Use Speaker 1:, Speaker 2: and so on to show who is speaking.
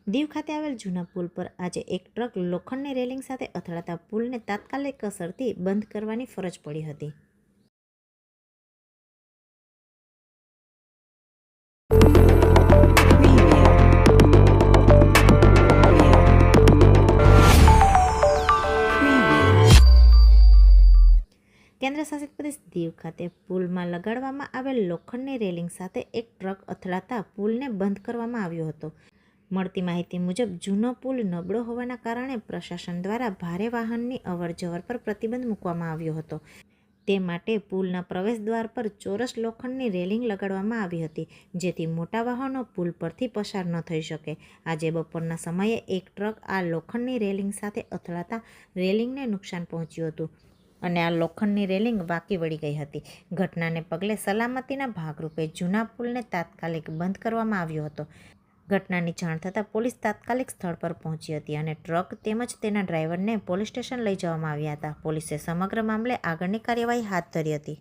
Speaker 1: દીવ ખાતે આવેલ જૂના પુલ પર આજે એક ટ્રક લોખંડની રેલિંગ સાથે અથડાતા પુલને તાત્કાલિક અસરથી બંધ કરવાની ફરજ પડી હતી. કેન્દ્રશાસિત પ્રદેશ દીવ ખાતે પુલમાં લગાડવામાં આવેલ લોખંડની રેલિંગ સાથે એક ટ્રક અથડાતા પુલને બંધ કરવામાં આવ્યો હતો. મળતી માહિતી મુજબ જૂનો પુલ નબળો હોવાના કારણે પ્રશાસન દ્વારા ભારે વાહનની અવરજવર પર પ્રતિબંધ મૂકવામાં આવ્યો હતો. તે માટે પુલના પ્રવેશદ્વાર પર ચોરસ લોખંડની રેલિંગ લગાડવામાં આવી હતી, જેથી મોટા વાહનો પુલ પરથી પસાર ન થઈ શકે. આજે બપોરના સમયે એક ટ્રક આ લોખંડની રેલિંગ સાથે અથડાતા રેલિંગને નુકસાન પહોંચ્યું હતું અને આ લોખંડની રેલિંગ વાંકી વળી ગઈ હતી. ઘટનાને પગલે સલામતીના ભાગરૂપે જૂના પુલને તાત્કાલિક બંધ કરવામાં આવ્યો હતો. ઘટનાની જાણ થતાં પોલીસ તાત્કાલિક સ્થળ પર પહોંચી હતી અને ટ્રક તેમજ તેના ડ્રાઈવરને પોલીસ સ્ટેશન લઈ જવામાં આવ્યા હતા. પોલીસે સમગ્ર મામલે આગળની કાર્યવાહી હાથ ધરી હતી.